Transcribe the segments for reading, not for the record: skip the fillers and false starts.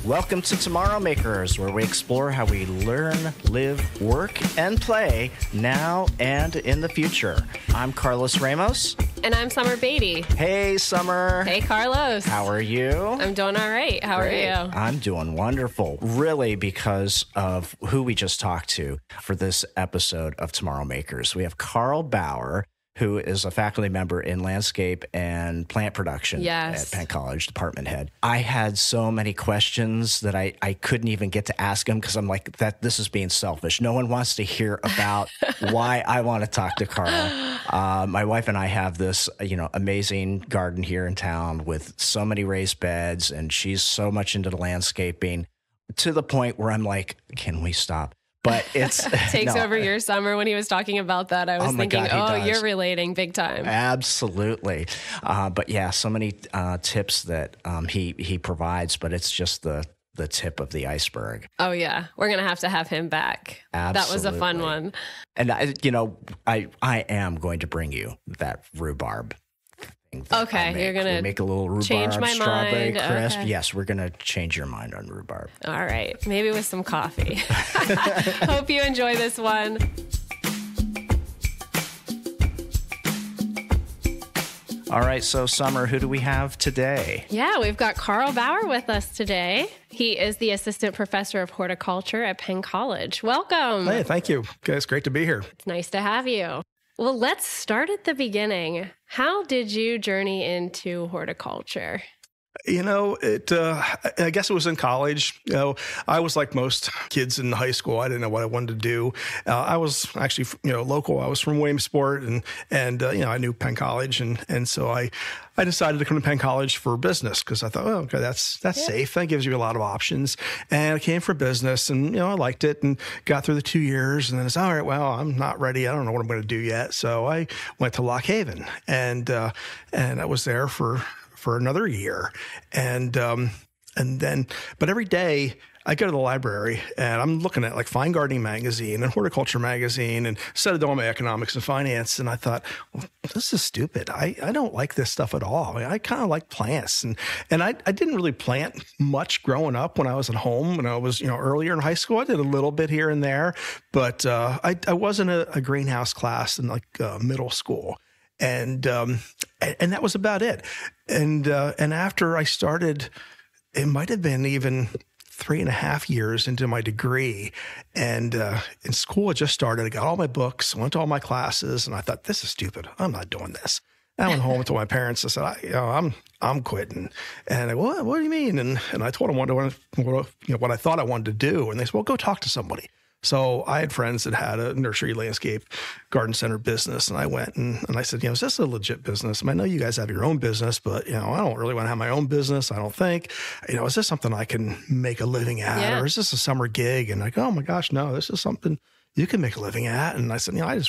Welcome to Tomorrow Makers, where we explore how we learn, live, work, and play now and in the future. I'm Carlos Ramos. And I'm Summer Beatty. Hey, Summer. Hey, Carlos. How are you? I'm doing all right. How are you? I'm doing wonderful. Really, because of who we just talked to for this episode of Tomorrow Makers. We have Carl Bauer, who is a faculty member in landscape and plant production at Penn College, department head. I had so many questions that I couldn't even get to ask him because I'm like, this is being selfish. No one wants to hear about why I want to talk to Carl. My wife and I have this, amazing garden here in town with so many raised beds, and she's so much into the landscaping to the point where I'm like, can we stop? But it's takes over your summer. When he was talking about that, I was thinking, you're relating big time. Absolutely. But yeah, so many tips that he provides, but it's just the tip of the iceberg. Oh yeah, we're gonna have to have him back. Absolutely. That was a fun one. And I am going to bring you that rhubarb. Okay, you're going to make a little rhubarb change my strawberry mind. crisp. Okay. Yes, we're going to change your mind on rhubarb. All right, maybe with some coffee. Hope you enjoy this one. All right, so Summer, who do we have today? Yeah, we've got Carl Bauer with us today. He is the assistant professor of horticulture at Penn College. Welcome. Hey, thank you. It's great to be here. It's nice to have you. Well, let's start at the beginning. How did you journey into horticulture? I guess it was in college. I was like most kids in high school. I didn't know what I wanted to do. I was actually, local. I was from Williamsport, and I knew Penn College, and so I decided to come to Penn College for business because I thought, okay, that's safe. That gives you a lot of options. And I came for business, and I liked it, and got through the 2 years, and then it's all right. Well, I'm not ready. I don't know what I'm going to do yet. So I went to Lock Haven, and I was there for another year. And then, but every day I go to the library and I'm looking at like Fine Gardening Magazine and Horticulture Magazine and Sedodoma Economics and Finance. And I thought, well, this is stupid. I don't like this stuff at all. I kind of like plants. And I didn't really plant much growing up when I was at home. When I was, earlier in high school, I did a little bit here and there, but I was in a greenhouse class in like middle school. And that was about it. And after I started, it might have been even 3.5 years into my degree, and in school had just started. I got all my books, went to all my classes, and I thought, this is stupid. I'm not doing this. I went home to my parents and said, I'm quitting. And I, what do you mean? And I told them what I thought I wanted to do, and they said, well, go talk to somebody. So I had friends that had a nursery landscape garden center business. And I went and I said, is this a legit business? I know you guys have your own business, but, I don't really want to have my own business. I don't think, is this something I can make a living at? Yeah. Or is this a summer gig? And I go, oh my gosh, no, this is something you can make a living at. And I said, I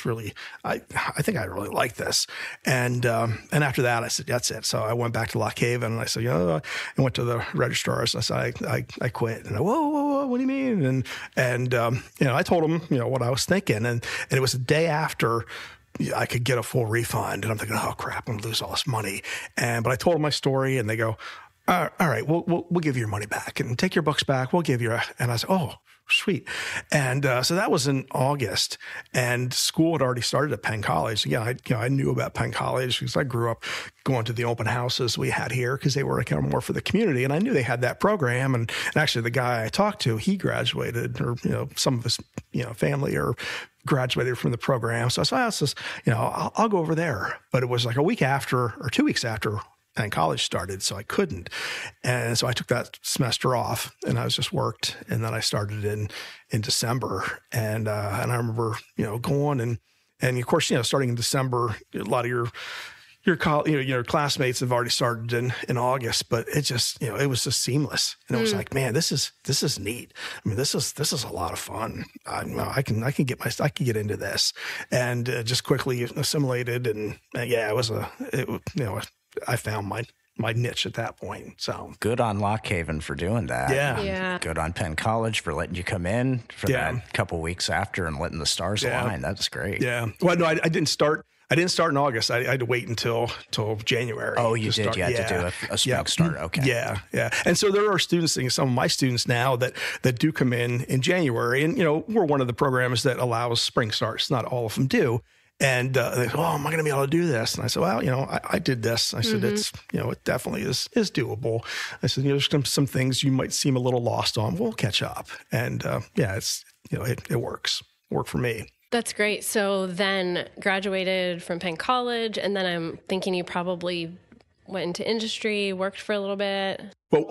think I really like this. And after that, I said, that's it. So I went back to Lock Haven and I said, I went to the registrars and I said, I quit. And whoa, what do you mean? And I told them, what I was thinking. And it was the day after I could get a full refund. And I'm thinking, oh crap, I'm gonna lose all this money. But I told them my story and they go, all right, we'll give you your money back and take your books back. We'll give you and I said, oh, sweet. And so that was in August, and school had already started at Penn College. Again, I knew about Penn College because I grew up going to the open houses we had here because they were kind of more for the community, and I knew they had that program. And actually, the guy I talked to, he graduated, or some of his family or graduated from the program. So I said, I'll go over there. But it was like a week after or 2 weeks after Penn College started, so I couldn't. And so I took that semester off and I was just worked. And then I started in December. And I remember, going and of course, starting in December, a lot of your classmates have already started in August, but it just, it was just seamless. And it was like, man, this is neat. I mean, this is a lot of fun. I can get into this, and just quickly assimilated. And I found my niche at that point. So good on Lock Haven for doing that. Yeah. Good on Penn College for letting you come in for that couple weeks after and letting the stars align. That's great. Yeah. Well, no, I didn't start I didn't start in August. I had to wait until January. Oh, you did. Start. You had to do a spring start. Okay. Yeah. And so there are students, some of my students now that do come in January, and we're one of the programs that allows spring starts. Not all of them do. And they go, am I going to be able to do this? And I said, well, I did this. I said, it's, it definitely is doable. I said, there's some things you might seem a little lost on. We'll catch up. And it's, it works. Worked for me. That's great. So then graduated from Penn College, and then I'm thinking you probably went into industry, worked for a little bit. Well,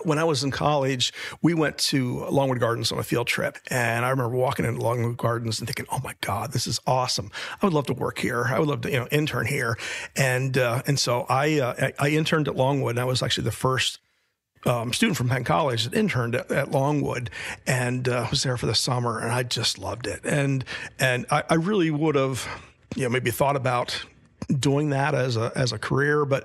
when I was in college, we went to Longwood Gardens on a field trip, and I remember walking into Longwood Gardens and thinking, "Oh my God, this is awesome! I would love to work here. I would love to, intern here." And so I interned at Longwood, and I was actually the first student from Penn College that interned at Longwood, and was there for the summer, and I just loved it. And I really would have, maybe thought about doing that as a career, but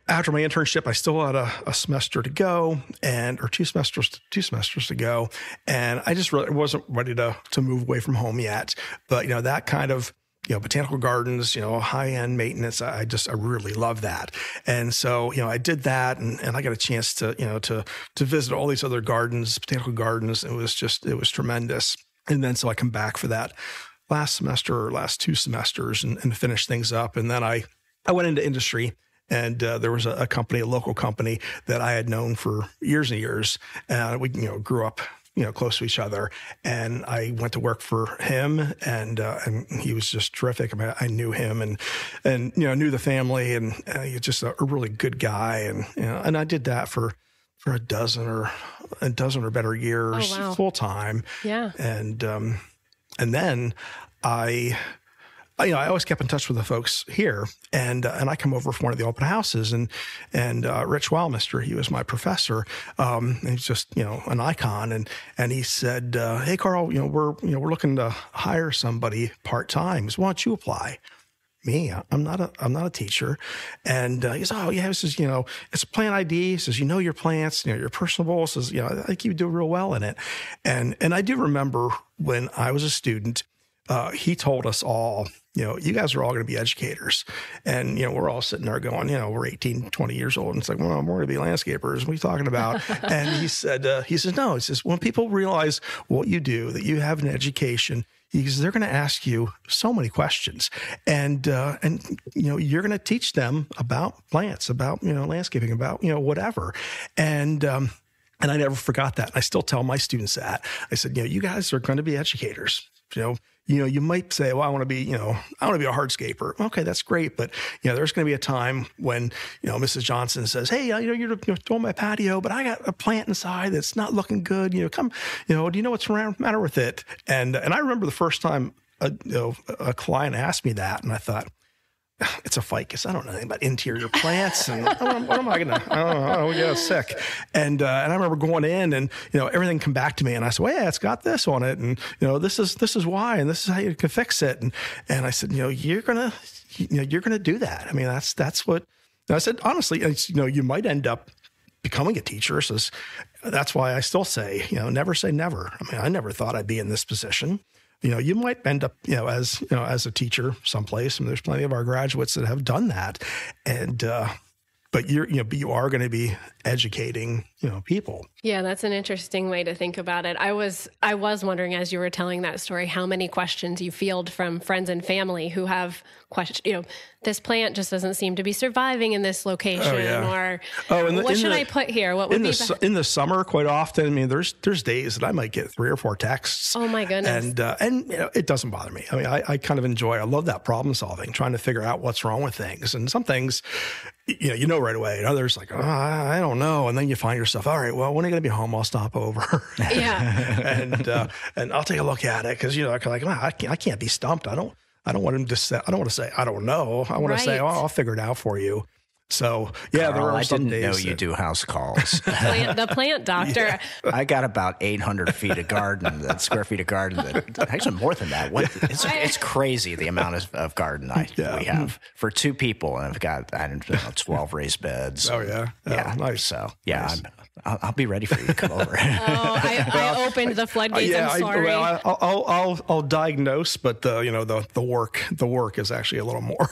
after my internship, I still had a semester to go, or two semesters to go, and I just really wasn't ready to move away from home yet. But that kind of botanical gardens, high-end maintenance. I really love that. And so, I did that, and I got a chance to visit all these other gardens, botanical gardens. It was tremendous. And then, so I come back for that last two semesters and finish things up. And then I went into industry, and there was a local company that I had known for years and years. We, grew up close to each other, and I went to work for him, and he was just terrific. I mean, I knew him, and knew the family, and he's just a really good guy, and I did that for a dozen or better years, full time. Yeah, and then I always kept in touch with the folks here, and I come over for one of the open houses, and Rich Wildmister, he was my professor. He's just an icon, and he said, "Hey, Carl, we're looking to hire somebody part time. Why don't you apply?" Me, I'm not a teacher, and he says, "Oh yeah," he says, "it's a plant ID." He says, your plants, you're personable." He says, "I think you do real well in it," and I do remember when I was a student. He told us all, you guys are all going to be educators. And, we're all sitting there going, we're 18, 20 years old. And it's like, well, we're going to be landscapers. What are you talking about? And he said, no, he says, when people realize what you do, that you have an education, he says, they're going to ask you so many questions. And you're going to teach them about plants, about, landscaping, about, whatever. And I never forgot that. I still tell my students that. I said, you guys are going to be educators. You might say, well, I want to be a hardscaper. Okay, that's great. But, there's going to be a time when, Mrs. Johnson says, hey, you're doing my patio, but I got a plant inside that's not looking good. Come, do you know what's the matter with it? And I remember the first time, a client asked me that, and I thought, it's a ficus. I don't know anything about interior plants, and what am I gonna? I don't know. Yeah, sick. And I remember going in, and everything come back to me, and I said, "Well, yeah, it's got this on it, and this is why, and this is how you can fix it." And I said, you're gonna do that. I mean, that's what. And I said, honestly, you might end up becoming a teacher. So that's why I still say, never say never. I mean, I never thought I'd be in this position. You might end up, as a teacher someplace. I mean, there's plenty of our graduates that have done that, and but you are going to be educating, people. Yeah, that's an interesting way to think about it. I was wondering, as you were telling that story, how many questions you field from friends and family who have questions. This plant just doesn't seem to be surviving in this location, or what should I put here? What would be in the summer? Quite often, I mean, there's days that I might get 3 or 4 texts. Oh my goodness! And it doesn't bother me. I mean, I kind of enjoy. I love that problem solving, trying to figure out what's wrong with things. And some things, right away. And others like, I don't know. And then you find yourself, all right, well, when are you going to be home? I'll stop over. Yeah. and I'll take a look at it because I can't be stumped. I don't want him to say, I don't want to say, I don't know. I want to say, I'll figure it out for you. So yeah, there Carl, are some I didn't days know you do house calls. The plant doctor. I got about 800 feet of garden, square feet of garden. Actually, more than that. It's crazy the amount of garden we have for two people, and I've got 12 raised beds. Oh yeah, yeah. Nice. So yeah, nice. I'll be ready for you to come over. I opened the floodgates. I'm sorry. I'll diagnose, but the work is actually a little more.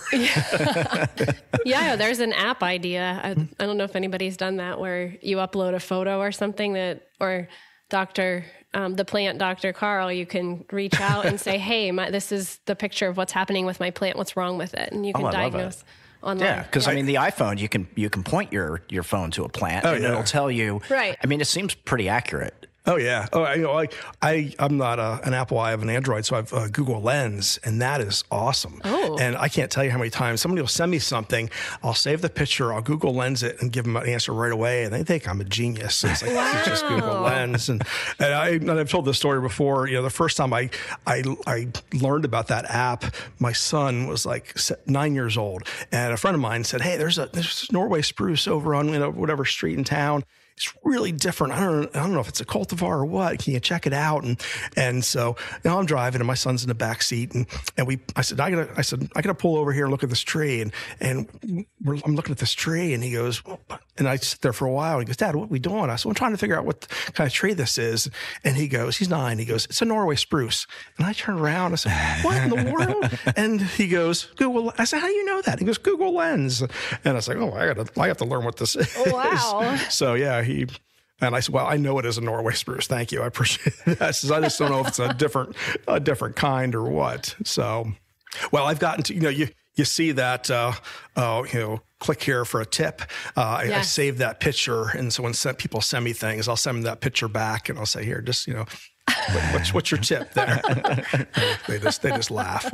Yeah, there's an app idea. I don't know if anybody's done that, where you upload a photo or something or the plant Dr. Carl, you can reach out and say, hey, this is the picture of what's happening with my plant. What's wrong with it? And you can diagnose online. Yeah, because I mean, the iPhone, you can point your phone to a plant and it'll tell you. Right. I mean, it seems pretty accurate. Oh yeah. Oh, I'm not an Apple. I have an Android, so I have Google Lens, and that is awesome. Oh. And I can't tell you how many times somebody will send me something. I'll save the picture. I'll Google Lens it and give them an answer right away, and they think I'm a genius. It's like wow. It's just Google Lens, and I've told this story before. The first time I learned about that app, my son was like 9 years old, and a friend of mine said, "Hey, there's this Norway spruce over on whatever street in town. It's really different. I don't know if it's a cultivar or what. Can you check it out?" And so I'm driving, and my son's in the back seat, and I said I gotta pull over here and look at this tree, and I'm looking at this tree, and he goes, and I sit there for a while. And he goes, "Dad, what are we doing?" I said, "I'm trying to figure out what kind of tree this is." And he goes, he's 9. He goes, "It's a Norway spruce." And I turned around. I said, "What in the world?" And he goes, "Google." I said, "How do you know that?" He goes, "Google Lens." And I was like, "Oh, I have to learn what this is." Wow. So yeah. And I said, "Well, I know it is a Norway spruce. Thank you. I appreciate it." I said, "I just don't know if it's a different kind or what." So, well, I've gotten to, you see that, click here for a tip. I save that picture. And so when people send me things, I'll send them that picture back, and I'll say, "Here, just, what's your tip there?" They just laugh.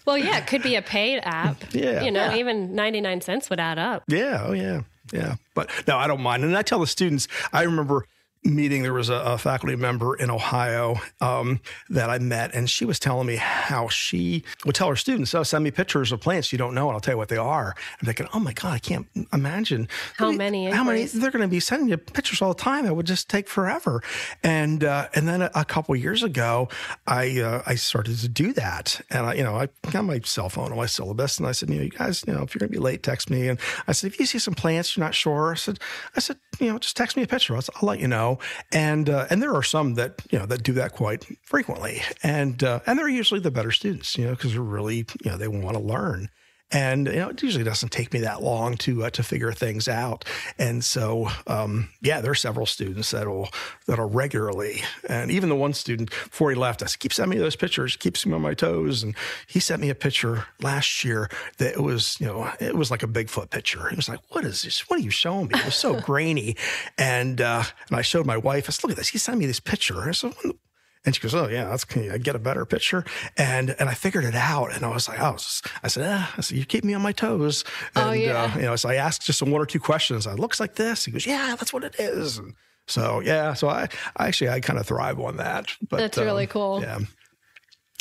Well, yeah, it could be a paid app. Yeah. Even 99 cents would add up. Yeah. Oh, yeah. Yeah. But no, I don't mind. And I tell the students, I remember meeting, there was a faculty member in Ohio that I met, and she was telling me how she would tell her students, "Oh, send me pictures of plants you don't know, and I'll tell you what they are." I'm thinking, oh my God, I can't imagine how many they're going to be sending you pictures all the time. It would just take forever. And then a couple of years ago, I started to do that, and I got my cell phone on my syllabus, and I said, "You guys, if you're going to be late, text me." And I said, "If you see some plants you're not sure," I said, just text me a picture. I'll let you know. And there are some that that do that quite frequently, and they're usually the better students, because they're really they want to learn. And it usually doesn't take me that long to figure things out. And so there are several students that'll regularly, and even the one student before he left, I said, "Keep sending me those pictures. Keeps me on my toes." And he sent me a picture last year that it was like a Bigfoot picture. He was like, "What is this? What are you showing me?" It was so grainy. And I showed my wife. I said, "Look at this. He sent me this picture." I said, and she goes, "Oh yeah, I get a better picture." And I figured it out, and I was like, I said, "You keep me on my toes." And, so I asked just one or two questions. It looks like this. He goes, "Yeah, that's what it is." And so I kind of thrive on that. But that's really cool. Yeah.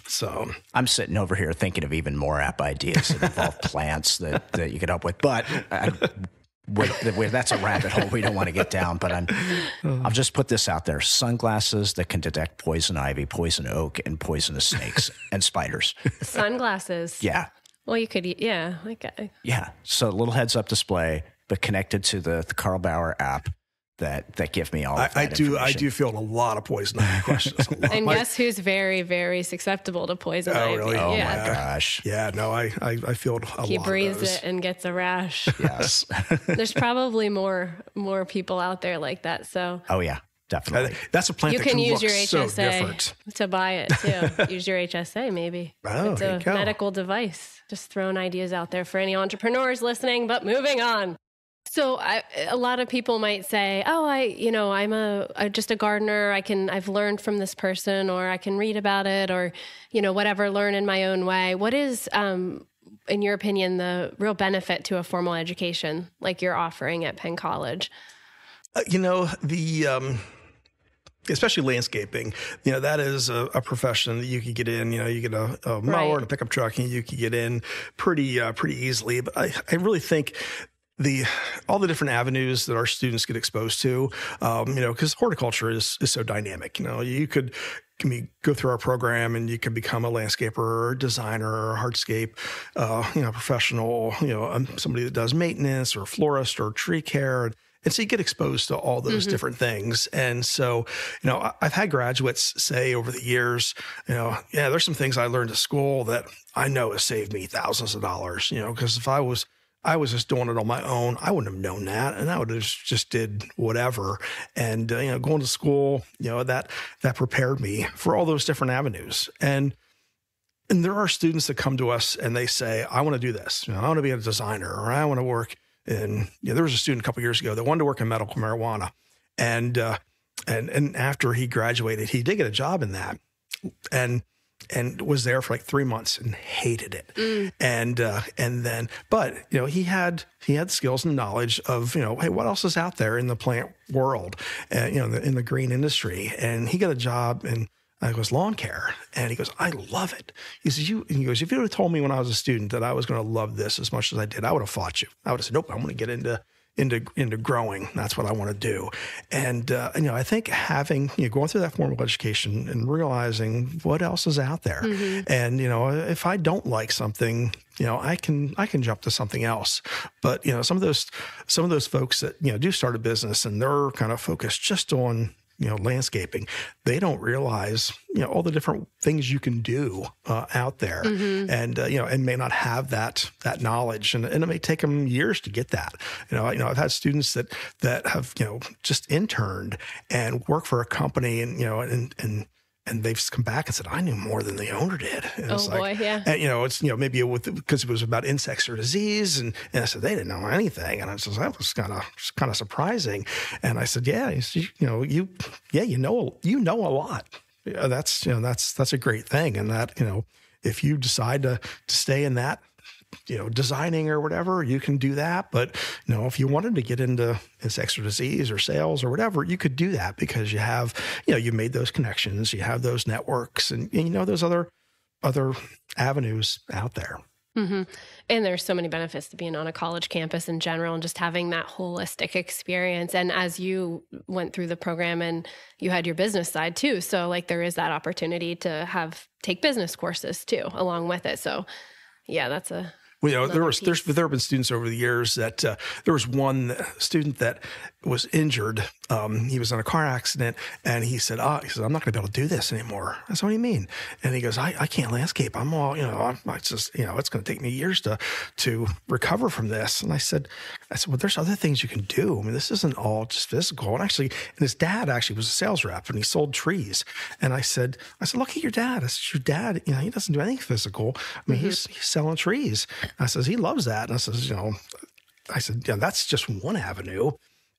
So I'm sitting over here thinking of even more app ideas that involve plants that you could up with, but that's a rabbit hole we don't want to get down. But I'll just put this out there: sunglasses that can detect poison ivy, poison oak, and poisonous snakes and spiders. Sunglasses. Yeah. Well, you could, yeah. Okay. Yeah. So a little heads-up display, but connected to the Carl Bauer app that give me all of that I do field a lot of poison ivy questions. And guess who's very, very susceptible to poison ivy? Really? Oh, yeah. my gosh. Yeah, no, I field a lot of those. He breathes it and gets a rash. Yes. There's probably more people out there like that. So. Oh, yeah. Definitely. That's a plant you that can use look your so HSA different. to buy it too. Use your HSA maybe. Oh, it's there you a go. medical device. Just throwing ideas out there for any entrepreneurs listening. But moving on. So a lot of people might say, "Oh, I'm just a gardener. I've learned from this person, or I can read about it, or whatever, learn in my own way." What is, in your opinion, the real benefit to a formal education like you're offering at Penn College? Especially landscaping, that is a profession that you could get in. You get a mower and a pickup truck, and you could get in pretty easily. But I really think all the different avenues that our students get exposed to, because horticulture is so dynamic. You could go through our program and you can become a landscaper or a designer or a hardscape, professional, somebody that does maintenance or florist or tree care. And so you get exposed to all those different things. And so, I've had graduates say over the years, there's some things I learned at school that I know has saved me thousands of dollars, because if I was just doing it on my own, I wouldn't have known that. And I would have just did whatever. And, going to school, that prepared me for all those different avenues. And there are students that come to us and they say, I want to do this. I want to be a designer, or I want to work in, there was a student a couple of years ago that wanted to work in medical marijuana. And after he graduated, he did get a job in that. And was there for like 3 months and hated it. And then, but, he had skills and knowledge of, hey, what else is out there in the plant world, in the green industry. And he got a job in, I goes, lawn care. And he goes, I love it. He says, if you would have told me when I was a student that I was going to love this as much as I did, I would have fought you. I would have said, nope, I'm going to get into growing. That's what I want to do. And, I think going through that formal education and realizing what else is out there. And, if I don't like something, I can jump to something else. But, some of those folks that, do start a business and they're kind of focused just on, landscaping, they don't realize, all the different things you can do out there, and may not have that knowledge, and it may take them years to get that. I've had students that have, just interned and worked for a company, and they've come back and said, I knew more than the owner did. And yeah. And, it's, maybe because it was about insects or disease. And I said, they didn't know anything. And I said, that was kind of surprising. And I said, yeah, you know a lot. That's a great thing. And that, if you decide to stay in that, designing or whatever, you can do that. But, if you wanted to get into insects or disease or sales or whatever, you could do that because you have, you made those connections, you have those networks and those other avenues out there. And there's so many benefits to being on a college campus in general and just having that holistic experience. And as you went through the program and you had your business side too. So like there is that opportunity to take business courses too, along with it. So yeah, that's a... Well, there have been students over the years that there was one student that was injured. He was in a car accident, and he said, I'm not going to be able to do this anymore. I said, what do you mean? And he goes, I can't landscape. I'm all, it's just, it's going to take me years to recover from this. And I said, well, there's other things you can do. I mean, this isn't all just physical. And his dad actually was a sales rep, and he sold trees. And I said, look at your dad. I said, your dad, he doesn't do anything physical. I mean, he's selling trees. I says, he loves that. And I said, that's just one avenue.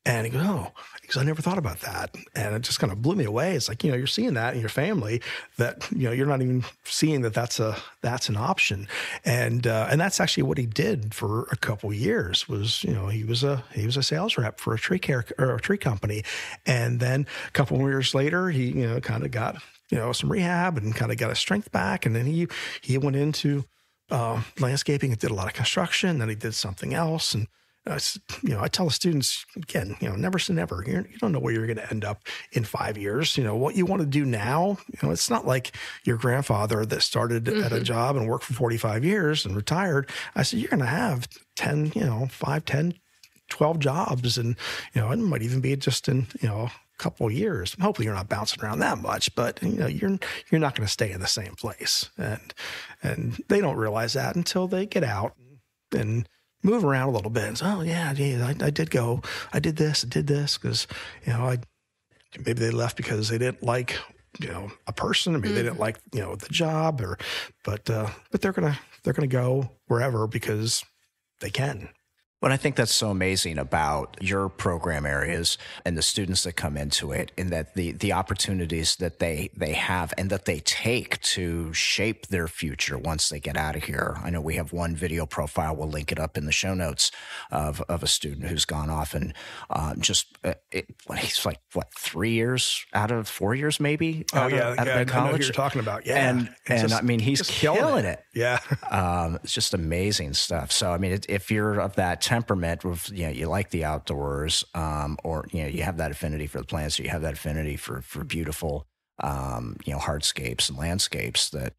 And he goes, I never thought about that. And it just kind of blew me away. It's like, you're seeing that in your family that, you're not even seeing that's an option. And that's actually what he did for a couple of years was, he was a sales rep for a tree care or a tree company. And then a couple of years later, he, kind of got, some rehab and kind of got his strength back. And then he went into landscaping and did a lot of construction. Then he did something else. And I tell the students again, never say never. You don't know where you're going to end up in 5 years. What you want to do now, it's not like your grandfather that started at a job and worked for 45 years and retired. I said, you're going to have 10, 5, 10, 12 jobs. And, it might even be just in, a couple of years. Hopefully you're not bouncing around that much, but you're not going to stay in the same place. And they don't realize that until they get out and move around a little bit and say, oh yeah, I did go, I did this because, maybe they left because they didn't like, a person, or maybe they didn't like, the job but they're going to go wherever because they can. What I think that's so amazing about your program areas and the students that come into it, in that the opportunities that they have and that they take to shape their future once they get out of here. I know we have one video profile, we'll link it up in the show notes, of a student who's gone off and he's like, 3 years out of 4 years maybe? Out of college? I know who you're talking about. Yeah. And I mean, he's killing it. Yeah. It's just amazing stuff. So, I mean, if you're of that temperament, with, you like the outdoors, or you have that affinity for the plants, or you have that affinity for beautiful, hardscapes and landscapes. That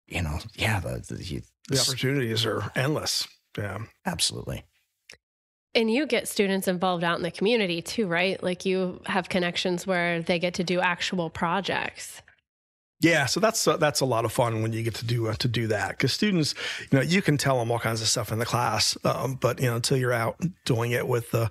the opportunities are endless. Yeah, absolutely. And you get students involved out in the community too, right? Like you have connections where they get to do actual projects. Yeah, so that's a lot of fun when you get to do that, because students, you can tell them all kinds of stuff in the class, but until you're out doing it with a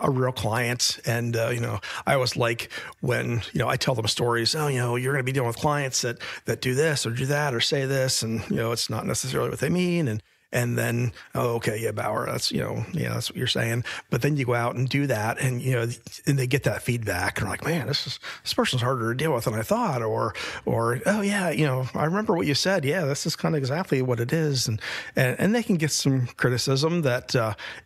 real client, and I always like when I tell them stories. Oh, you're going to be dealing with clients that do this or do that or say this, and it's not necessarily what they mean, and then, oh, okay, yeah, Bauer, that's, that's what you're saying. But then you go out and do that, and, and they get that feedback, and they're like, man, this person's harder to deal with than I thought. Or, oh yeah, I remember what you said. Yeah, this is kind of exactly what it is. And they can get some criticism that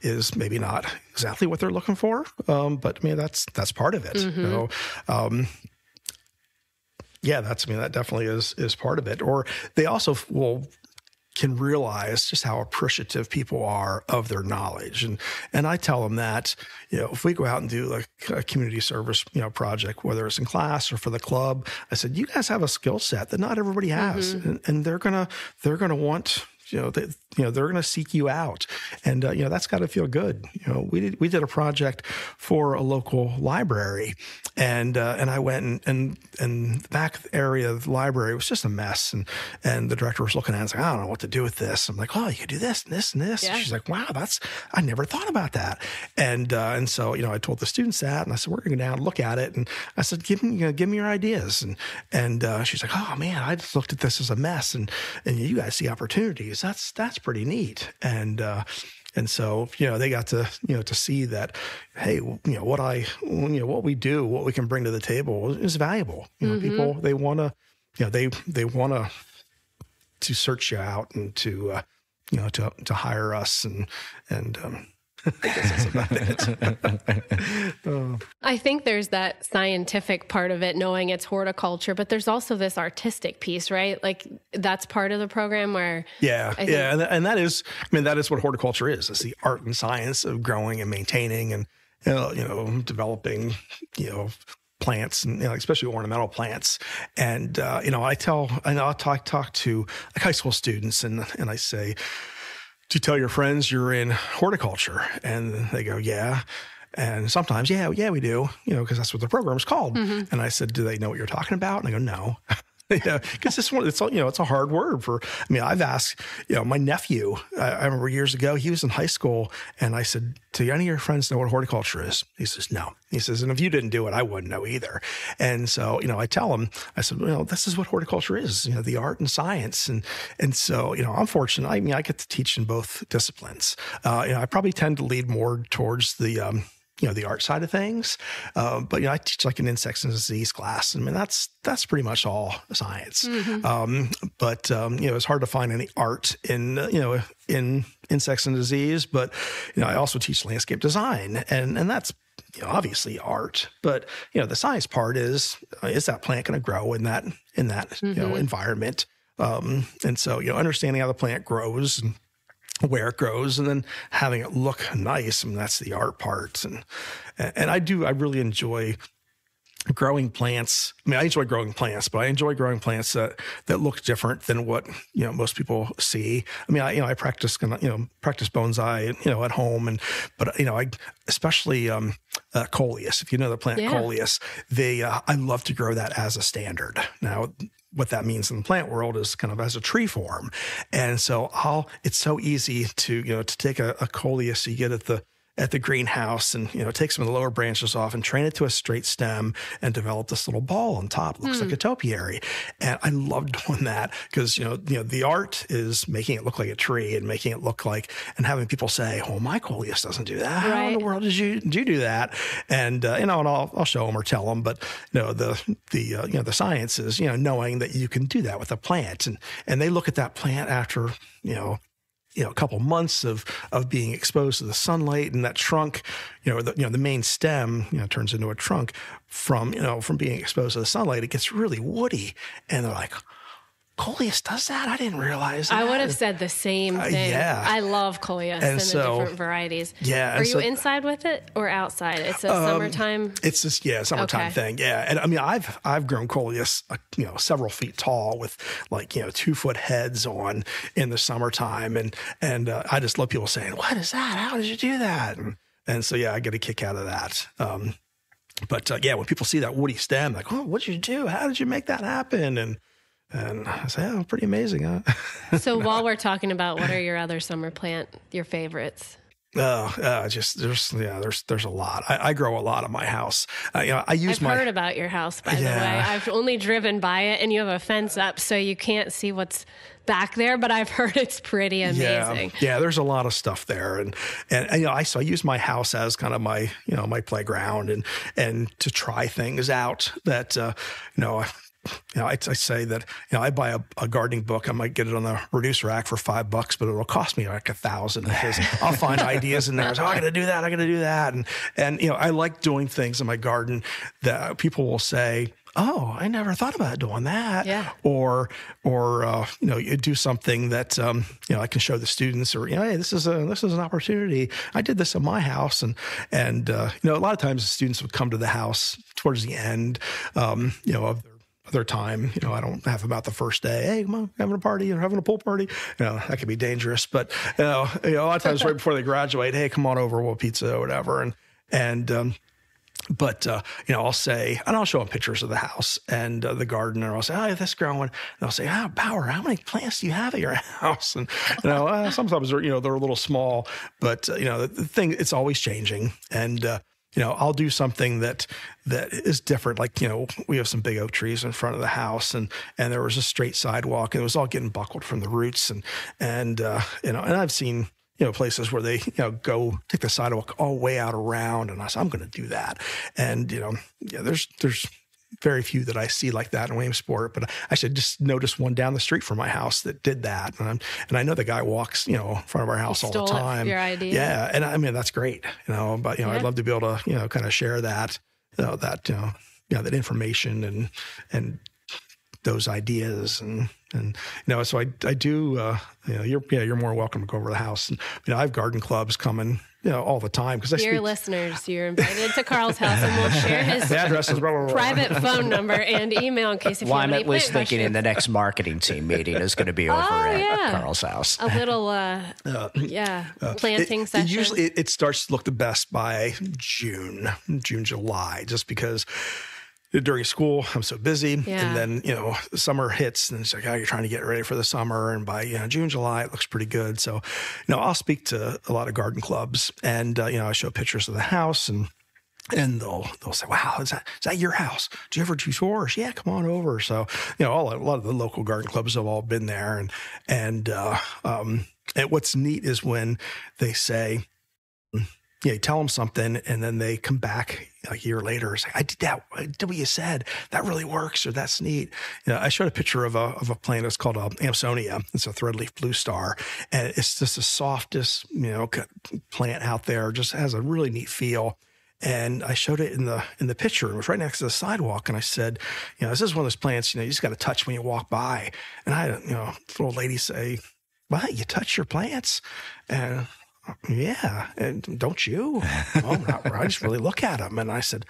is maybe not exactly what they're looking for. But I mean, that's part of it. Mm-hmm. That definitely is part of it. Or they also can realize just how appreciative people are of their knowledge. And I tell them that, if we go out and do like a community service, project, whether it's in class or for the club, I said, you guys have a skill set that not everybody has. Mm-hmm. And they're going to want, they're going to seek you out, and that's got to feel good. We did a project for a local library, and I went and the back area of the library was just a mess, and the director was looking at it and was like, I don't know what to do with this. I'm like, oh, you could do this and this and this. Yeah. She's like, wow, I never thought about that. And so I told the students that, and I said, we're going to go down and look at it, and I said, give me your ideas, and she's like, oh man, I just looked at this as a mess, and you guys see opportunities. That's pretty neat. And so, they got to, to see that, hey, what we do, what we can bring to the table is valuable. Mm-hmm. People, they want to, they want to search you out and to hire us and I guess that's about it. I think there's that scientific part of it, knowing it's horticulture, but there's also this artistic piece, right? Like that's part of the program where... And that is what horticulture is. It's the art and science of growing and maintaining and, developing, plants and especially ornamental plants. And, I'll talk to like high school students and I say, do you tell your friends you're in horticulture? And they go, yeah. And sometimes, yeah, we do, because that's what the program's called. Mm-hmm. And I said, do they know what you're talking about? And they go, no. Because it's a hard word I've asked, my nephew, I remember years ago, he was in high school, and I said, do any of your friends know what horticulture is? He says, no. He says, and if you didn't do it, I wouldn't know either. And so, I tell him, I said, this is what horticulture is, the art and science. And so, I'm fortunate. I get to teach in both disciplines. I probably tend to lead more towards the, the art side of things. But, I teach like an insects and disease class. I mean, that's pretty much all science. Mm-hmm. But it's hard to find any art in insects and disease. But, I also teach landscape design and that's, obviously art, but, the science part is that plant going to grow in that, mm-hmm. Environment? And so, understanding how the plant grows and where it grows and then having it look nice. That's the art part. And I really enjoy growing plants. I enjoy growing plants, but I enjoy growing plants that look different than what, most people see. I practice bonsai, at home but I especially, coleus, if you know the plant coleus, I love to grow that as a standard. Now, what that means in the plant world is kind of as a tree form. And so it's so easy to take a coleus you get at the greenhouse and, take some of the lower branches off and train it to a straight stem and develop this little ball on top. It looks like a topiary. And I love doing that because, the art is making it look like a tree and making it look like, and having people say, oh, my coleus doesn't do that. Right. How in the world did you do that? And, and I'll show them or tell them, but, the science is, knowing that you can do that with a plant and they look at that plant after, a couple months of being exposed to the sunlight, and that trunk, the main stem, turns into a trunk from being exposed to the sunlight. It gets really woody, and they're like, Coleus does that? I didn't realize that. I would have said the same thing. Yeah. I love Coleus and the different varieties. Yeah. Are you inside with it or outside? It's a summertime. It's just summertime thing. Yeah, and I mean I've grown Coleus several feet tall with 2-foot heads on in the summertime, and I just love people saying, "What is that? How did you do that?" And so I get a kick out of that. But when people see that woody stem, like, "Oh, what did you do? How did you make that happen?" And I say, "Oh, pretty amazing, huh?" So while we're talking about what are your other summer your favorites? There's a lot. I grow a lot in my house. I've heard about your house, by the way. I've only driven by it, and you have a fence up, so you can't see what's back there. But I've heard it's pretty amazing. Yeah. There's a lot of stuff there, and I use my house as kind of my my playground and to try things out that I say that I buy a gardening book. I might get it on the reducer rack for $5, but it'll cost me like $1,000 because I'll find ideas in there. So I got to do that. I got to do that. And I like doing things in my garden that people will say, "Oh, I never thought about doing that." Yeah. Or you do something that I can show the students, or hey, this is an opportunity. I did this in my house, and a lot of times the students would come to the house towards the end, of their time. I don't have them out the first day. "Hey, come on, having a party or having a pool party." That could be dangerous. But a lot of times right before they graduate, "Hey, come on over, we'll pizza or whatever." But I'll say, and I'll show them pictures of the house and the garden, and I'll say, "Oh, this growing." And I'll say, "Bauer, how many plants do you have at your house?" And sometimes they're a little small, but the thing, it's always changing. And I'll do something that is different. Like, we have some big oak trees in front of the house, and there was a straight sidewalk, and it was all getting buckled from the roots, and I've seen places where they go take the sidewalk all the way out around, and I said, "I'm going to do that." And there's very few that I see like that in Williamsport, but I should just notice one down the street from my house that did that. And I know the guy walks, in front of our house all the time. Your idea. Yeah. And I mean, that's great, but, I'd love to be able to, kind of share that, that information and those ideas. So I do, you're more welcome to go over to the house. And, I have garden clubs coming, all the time. Dear listeners, you're invited to Carl's house, and we'll share his addresses, private phone number and email in case if you have I'm any at least plant thinking questions. in the next marketing team meeting is going to be over at Carl's house. A little, planting session. Usually it starts to look the best by June, July, just because during school I'm so busy, and then summer hits, and it's like, you're trying to get ready for the summer, and by June, July it looks pretty good. So I'll speak to a lot of garden clubs, and I show pictures of the house, and they'll say, "Wow, is that your house? Do you ever do tours?" "Yeah, come on over." So a lot of the local garden clubs have all been there, and what's neat is when they say, you tell them something, and then they come back like a year later and say, "I did that. I did what you said. That really works," or "That's neat." I showed a picture of a plant. It's called Amsonia. It's a threadleaf blue star, and it's just the softest plant out there. Just has a really neat feel. And I showed it in the picture. It was right next to the sidewalk, and I said, "This is one of those plants. You just got to touch when you walk by." And I had a little lady say, "What? You touch your plants?" And "Yeah, and don't you?" I just really look at them. And I said,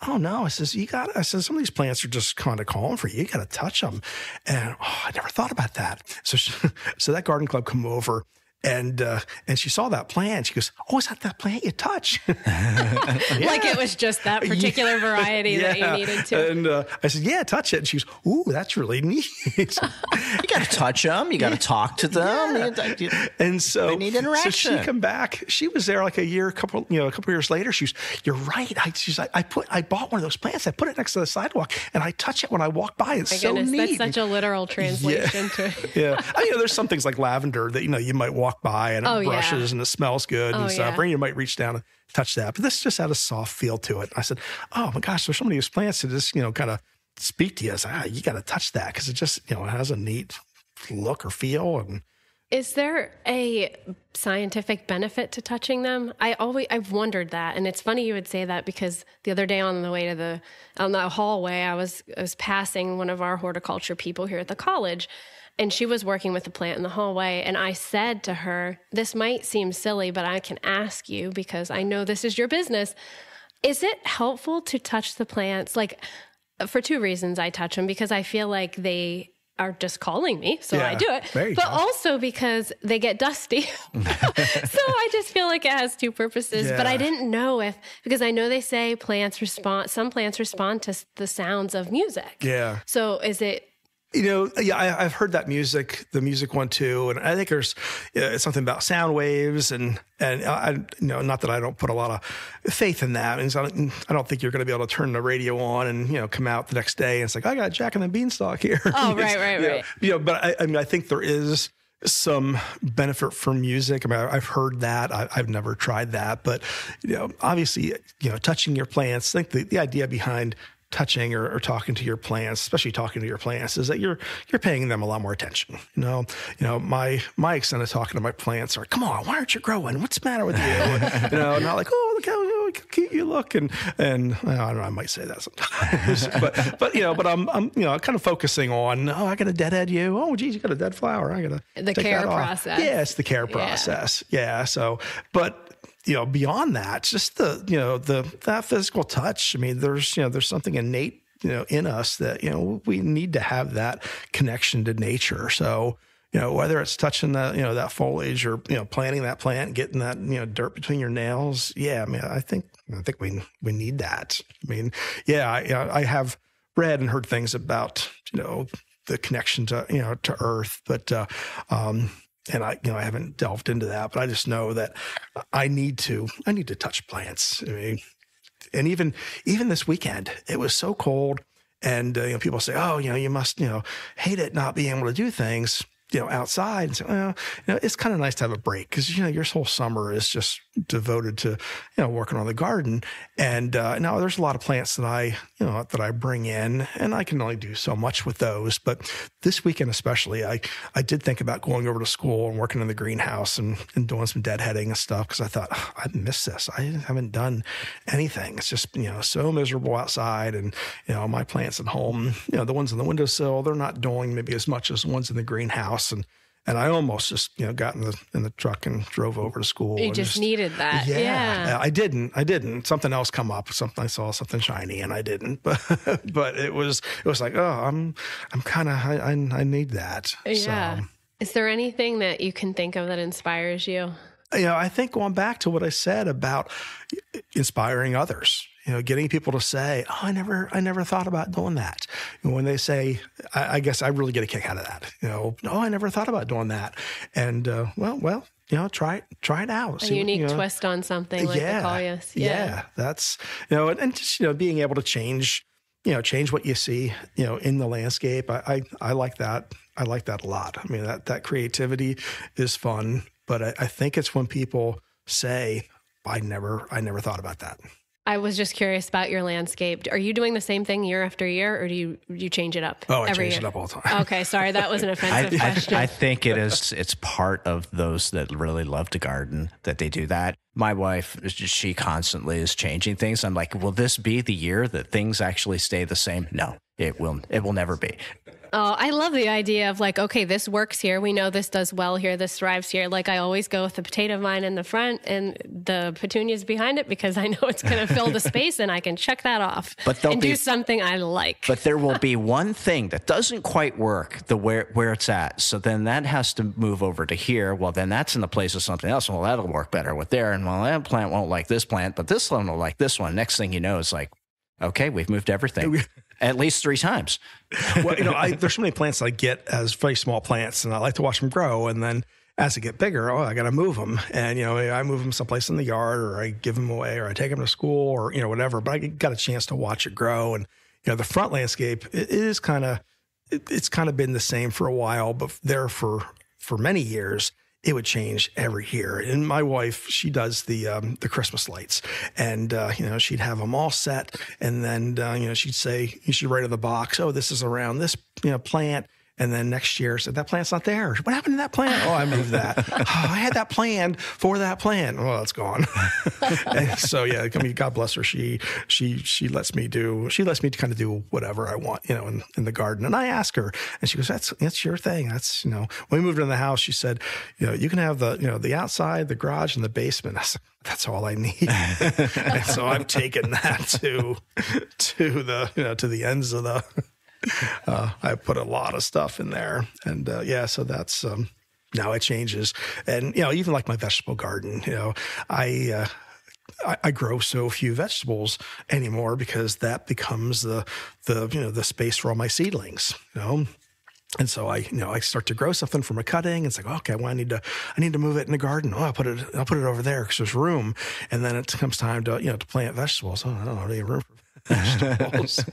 "Oh no," I said, some of these plants are just kind of calling for you. You got to touch them. And I never thought about that. So that garden club come over, and she saw that plant. She goes, "Oh, is that plant you touch?" Like it was just that particular variety that you needed to. And I said, "Yeah, touch it." And she goes, "Ooh, that's really neat." You got to touch them. You got to talk to them. And so they need interaction. So she come back. She was there like a couple years later. She was, "You're right. I bought one of those plants. I put it next to the sidewalk, and I touch it when I walk by. It's so neat." That's such a literal translation to. Yeah. There's some things like lavender that you might walk by and it brushes and it smells good and stuff. Or you might reach down and touch that. But this just had a soft feel to it. I said, "Oh my gosh, there's so many of these plants that just kind of speak to you." I said, "You got to touch that because it just it has a neat look or feel." Is there a scientific benefit to touching them? I've wondered that. And it's funny you would say that, because the other day on the way to on the hallway, I was passing one of our horticulture people here at the college, and she was working with a plant in the hallway. And I said to her, this might seem silly, but I can ask you because I know this is your business. Is it helpful to touch the plants? Like, for two reasons I touch them, because I feel like they are just calling me, so I do it. But also because they get dusty. So I just feel like it has two purposes. But I didn't know because I know they say some plants respond to the sounds of music. Yeah. So is it... I've heard the music one too, and I think there's something about sound waves, and I not that I don't put a lot of faith in that. And I don't think you're going to be able to turn the radio on and come out the next day and it's like, I got Jack and the Beanstalk here. Oh, right. But I think there is some benefit from music. I mean, I've heard that. I've never tried that, but obviously, touching your plants. I think the idea behind touching or talking to your plants, especially talking to your plants, is that you're paying them a lot more attention. My extent of talking to my plants are, come on, why aren't you growing? What's the matter with you? Not like, oh, look how cute you look. And I don't know, I might say that sometimes, but I'm kind of focusing on, I got to deadhead you. Oh, geez, you got a dead flower. I got to the care process. Yeah, it's the care process. Yeah. So, but beyond that, just that physical touch. I mean, there's something innate, in us that, we need to have that connection to nature. So, whether it's touching that foliage or, planting that plant, getting that, dirt between your nails. Yeah. I mean, I think we need that. I mean, I have read and heard things about, the connection to earth, but, and I haven't delved into that, but I just know that I need to touch plants. I mean, and even this weekend, it was so cold, and people say, oh, you must hate it not being able to do things outside. And so, well, it's kind of nice to have a break, because your whole summer is just devoted to working on the garden. And now there's a lot of plants that I bring in, and I can only do so much with those. But this weekend especially, I did think about going over to school and working in the greenhouse and doing some deadheading and stuff, because I thought, I miss this. I haven't done anything. It's just so miserable outside, and my plants at home, the ones on the windowsill, they're not doing maybe as much as the ones in the greenhouse. And I almost just, got in the truck and drove over to school. You just needed that. Yeah. I didn't. Something else come up. I saw something shiny, and I didn't. But it was like, oh, I'm kind of, I need that. Yeah. So, is there anything that you can think of that inspires you? I think going back to what I said about inspiring others, getting people to say, oh, I never thought about doing that. And when they say, I guess I really get a kick out of that. Oh, I never thought about doing that. And, well, try it out. A unique twist on something like the Collius. Yeah. That's, and just, being able to change what you see, in the landscape. I like that. I like that a lot. I mean, that creativity is fun, but I think it's when people say, I never thought about that. I was just curious about your landscape. Are you doing the same thing year after year, or do you change it up? Oh, I change it up all the time. Okay, sorry, that was an offensive question. I think it's part of those that really love to garden that they do that. My wife, she constantly is changing things. I'm like, will this be the year that things actually stay the same? No, it will never be. Oh, I love the idea of like, okay, this works here. We know this does well here. This thrives here. Like I always go with the potato vine in the front and the petunias behind it, because I know it's going to fill the space and I can check that off and do something I like. But there will be one thing that doesn't quite work where it's at. So then that has to move over to here. Well, then that's in the place of something else. Well, that'll work better with there. And well, that plant won't like this plant, but this one will like this one. Next thing you know, it's like, okay, we've moved everything. At least 3 times. Well, there's so many plants I get as very small plants, and I like to watch them grow. And then as they get bigger, I got to move them. And, I move them someplace in the yard, or I give them away, or I take them to school, or, whatever. But I got a chance to watch it grow. And, the front landscape, it's kind of been the same for a while, but there for many years, it would change every year. And my wife, she does the Christmas lights, and, she'd have them all set. And then, she'd say, she'd write in the box, oh, this is around this, plant. And then next year, I said, that plant's not there. What happened to that plant? Oh, I moved that. Oh, I had that planned for that plant. Well, it's gone. And so, yeah, I mean, God bless her. She lets me kind of do whatever I want, in the garden. And I ask her, and she goes, that's your thing. That's, when we moved into the house, she said, you can have the outside, the garage, and the basement. I said, that's all I need. And so I've taken that to the ends of the, I put a lot of stuff in there, and so that's now it changes. And even like my vegetable garden, I grow so few vegetables anymore because that becomes the space for all my seedlings. And so I start to grow something from a cutting. It's like, okay, well, I need to move it in the garden. Oh, I'll put it over there because there's room. And then it comes time to plant vegetables. Oh, I don't have any room for vegetables.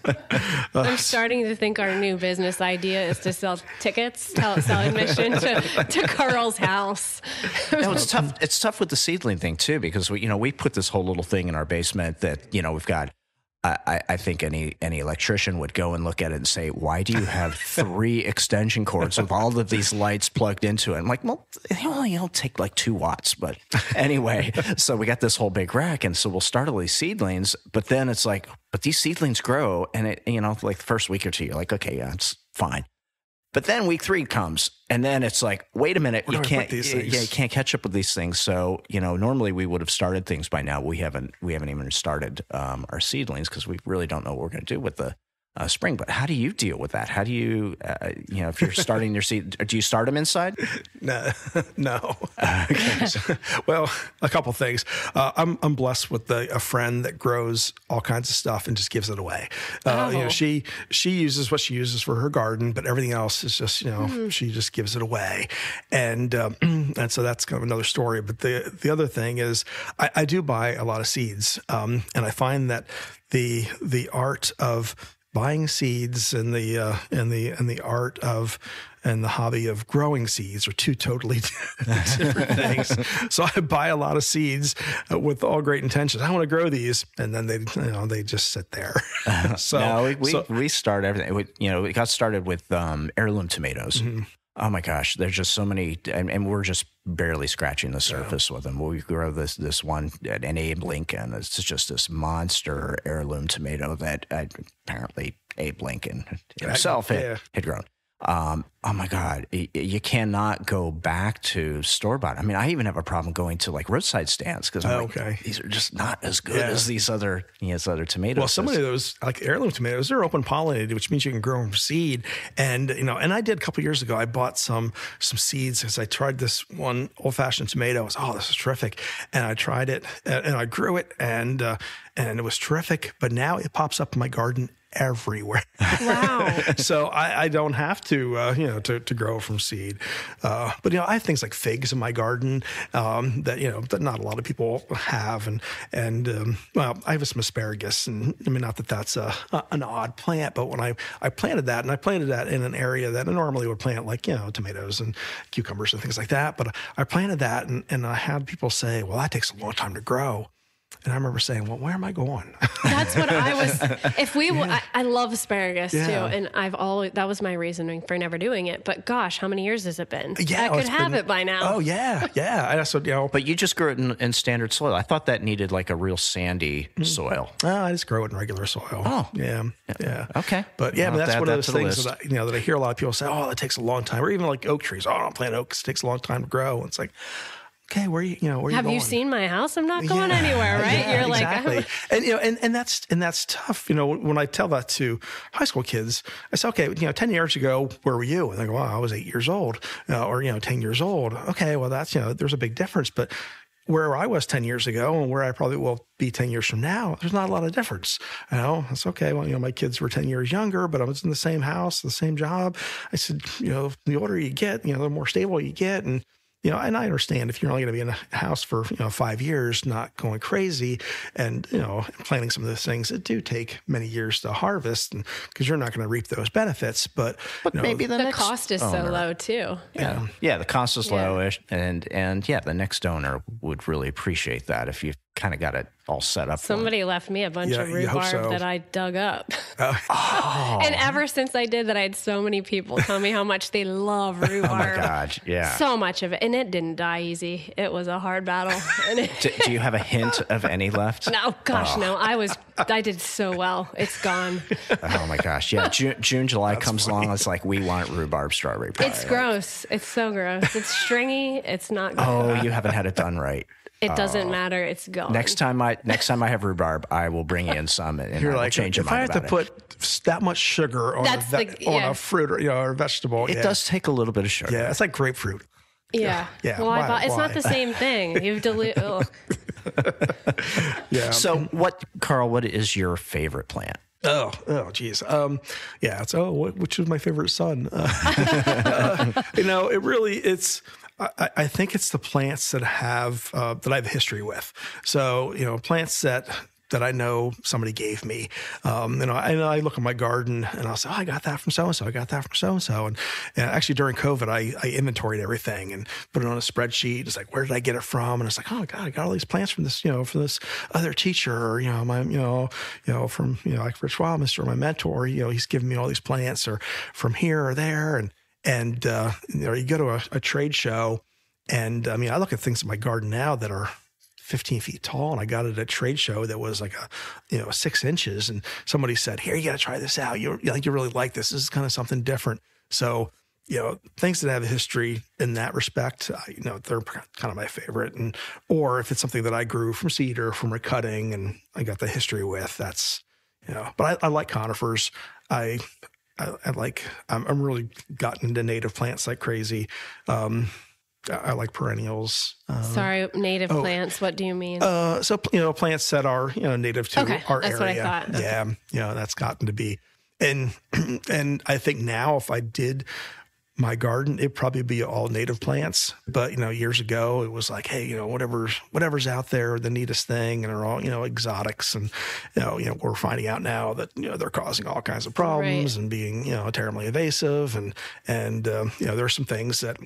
I'm starting to think our new business idea is to sell tickets, sell admission to Carl's house. It's tough. It's tough with the seedling thing too, because we put this whole little thing in our basement that we've got. I think any electrician would go and look at it and say, why do you have 3 extension cords with all of these lights plugged into it? I'm like, well, they only take like 2 watts. But anyway, so we got this whole big rack. And so we'll start all these seedlings. But then it's like, but these seedlings grow. And like the first week or two, you're like, okay, yeah, it's fine. But then week 3 comes, and then it's like, wait a minute, you can't catch up with these things. So, normally we would have started things by now. We haven't even started our seedlings because we really don't know what we're going to do with the spring. But how do you deal with that? How do you, if you're starting your seed, do you start them inside? No. Okay. Well, a couple things. I'm blessed with a friend that grows all kinds of stuff and just gives it away. She uses what she uses for her garden, but everything else is just, she just gives it away. And so that's kind of another story. But the other thing is I do buy a lot of seeds. And I find that the art of buying seeds and the art of and the hobby of growing seeds are 2 totally different things. So I buy a lot of seeds with all great intentions. I want to grow these, and then they just sit there. We start everything. We got started with heirloom tomatoes. Mm-hmm. Oh my gosh, there's just so many, and we're just barely scratching the surface with them. We grow this one, an Abe Lincoln. It's just this monster heirloom tomato that apparently Abe Lincoln himself had grown. Oh my God, you cannot go back to store-bought. I mean, I even have a problem going to like roadside stands because these are just not as good as these other tomatoes. Well, some of those like heirloom tomatoes, they're open pollinated, which means you can grow them from seed. And and I did a couple of years ago. I bought some seeds because I tried this one old-fashioned tomato. I was, this is terrific, and I tried it and I grew it and it was terrific. But now it pops up in my garden everywhere. Wow. So I don't have to grow from seed. But I have things like figs in my garden that not a lot of people have, and I have some asparagus, and I mean, not that that's an odd plant, but when I planted that, and I planted that in an area that I normally would plant like tomatoes and cucumbers and things like that, but I planted that, and I had people say, well, that takes a long time to grow. And I remember saying, well, where am I going? That's what I was, I love asparagus too. And that was my reasoning for never doing it. But gosh, how many years has it been? Yeah, I could have it by now. Oh yeah. Yeah. But you just grew it in standard soil. I thought that needed like a real sandy soil. I just grow it in regular soil. Oh. Yeah. Okay. But but that's one of those things that I hear a lot of people say, that takes a long time. Or even like oak trees. I don't plant oaks. It takes a long time to grow. And it's like, okay, where are you going? Have you seen my house? I'm not going anywhere, right? Yeah, You're exactly. Like, and that's tough. When I tell that to high school kids, I say, okay, 10 years ago, where were you? And they go, well, I was 8 years old, or 10 years old. Okay, well, that's there's a big difference, but where I was 10 years ago and where I probably will be 10 years from now, there's not a lot of difference. It's okay. Well, my kids were 10 years younger, but I was in the same house, the same job. I said, the older you get, the more stable you get, and and I understand if you're only going to be in a house for 5 years, not going crazy, and planting some of those things that do take many years to harvest, and because you're not going to reap those benefits. But maybe the cost is so low too. Yeah, the cost is lowish, and the next owner would really appreciate that if you kind of got it all set up. Somebody left me a bunch of rhubarb that I dug up. And ever since I did that, I had so many people tell me how much they love rhubarb. Oh my God, yeah. So much of it. And it didn't die easy. It was a hard battle. And Do you have a hint of any left? no, gosh, no. I did so well. It's gone. Oh my gosh, yeah. June, July comes along. It's like, we want rhubarb strawberry pie. It's gross. It's so gross. It's stringy. It's not good. Oh, you haven't had it done right. It doesn't matter. It's gone. Next time I have rhubarb, I will bring in some, and You're I will like, change your if I mind have to about it. put that much sugar on, on a fruit or a vegetable, It does take a little bit of sugar. Yeah, it's like grapefruit. Yeah. Yeah. Well, I thought it's not Why? the same thing. You've diluted. Yeah. So, Carl, what is your favorite plant? Geez. Yeah. It's, which is my favorite son? I think it's the plants that have, that I have a history with. So, plants that I know somebody gave me. And I look at my garden and I'll say, I got that from so-and-so. I got that from so-and-so. And actually during COVID, I inventoried everything and put it on a spreadsheet. It's like, where did I get it from? And it's like, oh God, I got all these plants from this, from this other teacher, or, from, like Rich Wildmister, my mentor, he's giving me all these plants, or from here or there. And you go to a trade show, and I look at things in my garden now that are 15 feet tall, and I got it at a trade show that was like 6 inches, and somebody said, here, you got to try this out. You really like this. This is kind of something different. So, things that have a history in that respect, they're kind of my favorite. Or if it's something that I grew from seed or from a cutting and I got the history with, that's, but I like conifers. I'm really gotten into native plants like crazy. I like perennials. Sorry, native plants. What do you mean? So plants that are native to our that's area. what I thought. Yeah, that's gotten to be, and I think now if I did my garden, it'd probably be all native plants. But years ago, it was like, hey, whatever's out there, the neatest thing, and they're all exotics, and we're finding out now that they're causing all kinds of problems and being terribly invasive, and there are some things that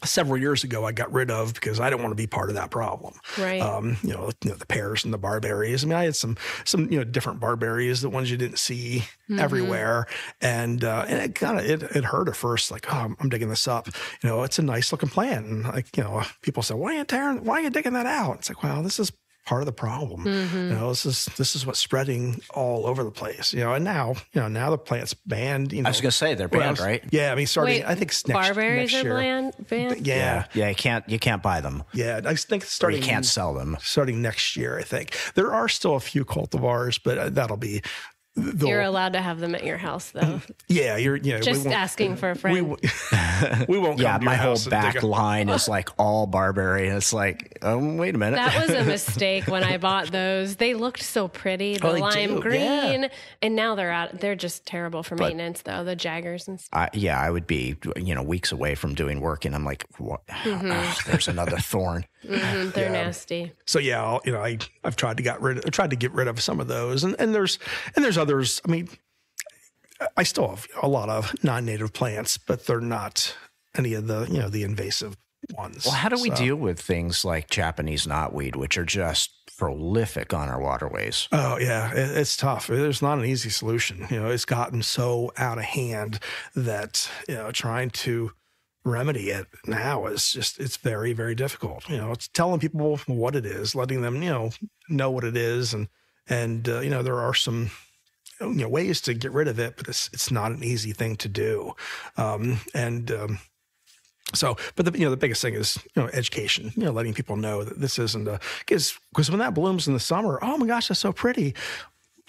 several years ago I got rid of because I didn't want to be part of that problem. Right. The pears and the barberries. I had some different barberries, the ones you didn't see everywhere, and it kind of it hurt at first. Like, oh, I'm digging this up. It's a nice looking plant, and people say, why are you digging that out? It's like, well, this is part of the problem. This is what's spreading all over the place. And now the plant's banned. I was going to say they're banned, right? Yeah, starting. I think barberries next year. are banned. Yeah, you can't buy them. Yeah, I think starting. You can't sell them starting next year. I think there are still a few cultivars, but that'll be. You're allowed to have them at your house, though. Yeah, you're just asking for a friend. We won't. Yeah, come to my your whole house back line is like all barberry, and it's like, wait a minute. That was a mistake when I bought those. They looked so pretty, the lime green, and now they're out. They're just terrible for maintenance, though. The Jaggers and stuff. I would be weeks away from doing work, and I'm like, what? There's another thorn. They're nasty. So yeah, I've tried to get rid of some of those, and there's others. I still have a lot of non-native plants, but they're not any of the the invasive ones. Well, how do we deal with things like Japanese knotweed, which are just prolific on our waterways? Oh yeah, it's tough. There's not an easy solution. It's gotten so out of hand that trying to remedy it now is it's very, very difficult. It's telling people what it is, letting them know what it is, and there are some ways to get rid of it, but it's not an easy thing to do. So, but the biggest thing is education. Letting people know that this isn't because when that blooms in the summer, oh my gosh, that's so pretty.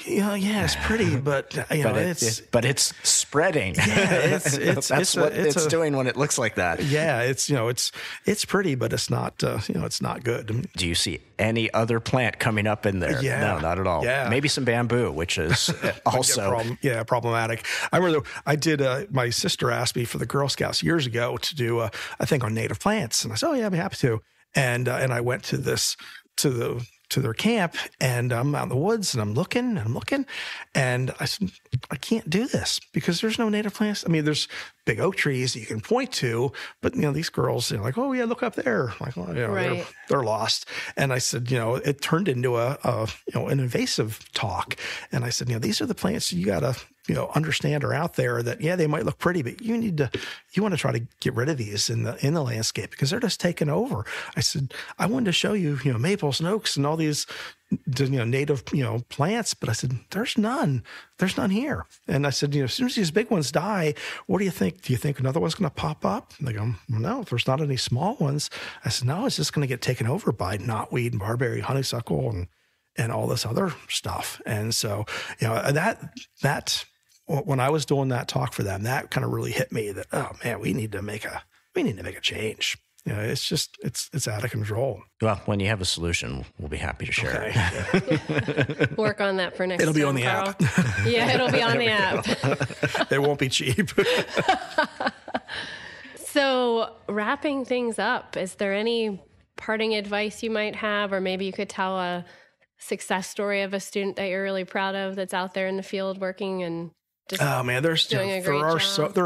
Yeah, it's pretty, but it's spreading. Yeah, that's what it's doing when it looks like that. Yeah, it's pretty, but it's not it's not good. Do you see any other plant coming up in there? Yeah. No, not at all. Yeah. Maybe some bamboo, which is also problematic. I remember I did. My sister asked me for the Girl Scouts years ago to do a thing on native plants, and I said, "Oh yeah, I'd be happy to." And I went to to their camp, and I'm out in the woods and I'm looking, and I said, I can't do this because there's no native plants. I mean, there's big oak trees that you can point to, but these girls, like, oh yeah, look up there. Like, well, right. they're lost. And I said, it turned into an invasive talk. And I said, these are the plants you got to, understand are out there that, yeah, they might look pretty, but you want to try to get rid of these in the landscape because they're just taking over. I said, I wanted to show you, maples and oaks and all these, native, plants, but I said, there's none here. And I said, as soon as these big ones die, what do you think? Do you think another one's going to pop up? And they go, well, no, if there's not any small ones. I said, no, it's just going to get taken over by knotweed and barberry, honeysuckle, and all this other stuff. And so, that when I was doing that talk for them, that kind of really hit me that, oh man, we need to make a change. It's out of control. Well, when you have a solution, we'll be happy to share it. Work on that for next time. It'll be on the Carl. app. Yeah, it'll be on the app. It won't be cheap. So wrapping things up, is there any parting advice you might have, or maybe you could tell a success story of a student that you're really proud of that's out there in the field working and just there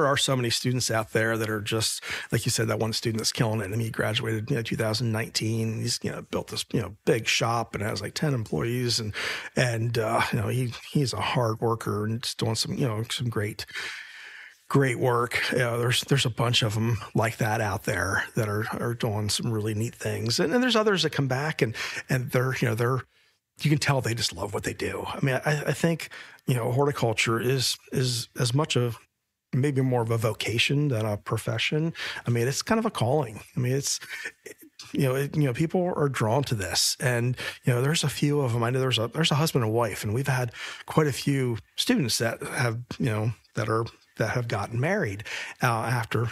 are so many students out there that are just, like you said, that one student that's killing it. I mean, he graduated, 2019. He's, built this, big shop and has like 10 employees and he's a hard worker and just doing some great work. There's a bunch of them like that out there that are doing some really neat things. And there's others that come back and they're, you can tell they just love what they do. I mean, I think, horticulture is as much of maybe more of a vocation than a profession. I mean, it's kind of a calling. I mean, it's, people are drawn to this, and, there's a few of them. I know there's a husband and wife, and we've had quite a few students that have, that have gotten married after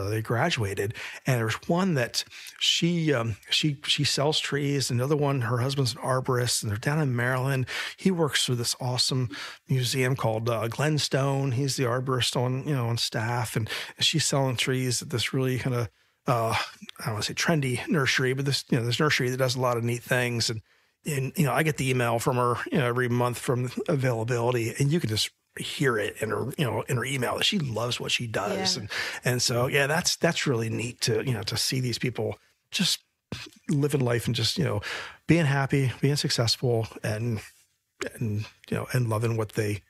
they graduated. And there's one that she sells trees. Another one, her husband's an arborist, and they're down in Maryland. He works for this awesome museum called Glenstone. He's the arborist on staff, and she's selling trees at this really kind of I don't want to say trendy nursery, but this nursery that does a lot of neat things. And I get the email from her every month from availability, and you can just hear it in her email that she loves what she does. Yeah. And so, yeah, that's really neat to see these people just living life and just, being happy, being successful and loving what they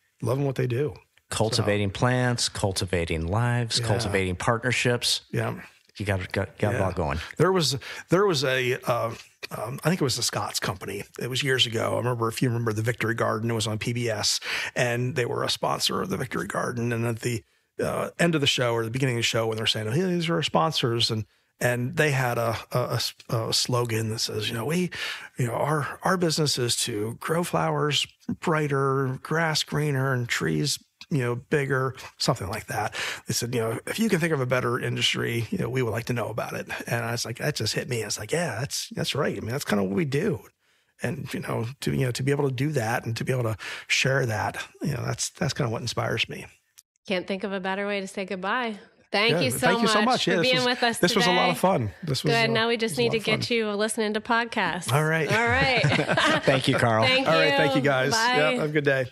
do. Cultivating plants, cultivating lives, cultivating partnerships. Yeah. You got it all going. There was a, I think it was the Scott's company. It was years ago. I remember, if you remember, the Victory Garden, it was on PBS, and they were a sponsor of the Victory Garden. And at the end of the show, or the beginning of the show, when they're saying, "Hey, these are our sponsors," and they had a slogan that says, our business is to grow flowers brighter, grass greener, and trees bigger, something like that. They said, if you can think of a better industry, we would like to know about it. And I was like, that just hit me. I was like, yeah, that's right. I mean, that's kind of what we do. And, to be able to do that and to be able to share that, that's kind of what inspires me. Can't think of a better way to say goodbye. Thank you so much for being with us today. This was a lot of fun. Good. Now we just need to get you listening to podcasts. All right. Thank you, Carl. Thank you. All right. Thank you, guys. Bye. Yeah, have a good day.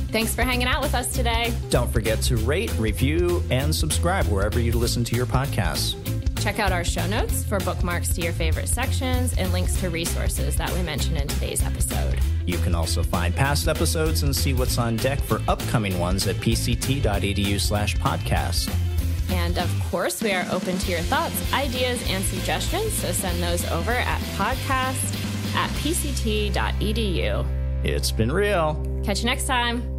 Thanks for hanging out with us today. Don't forget to rate, review, and subscribe wherever you listen to your podcasts. Check out our show notes for bookmarks to your favorite sections and links to resources that we mentioned in today's episode. You can also find past episodes and see what's on deck for upcoming ones at pct.edu/podcast. And of course, we are open to your thoughts, ideas, and suggestions, so send those over at podcast@pct.edu. It's been real. Catch you next time.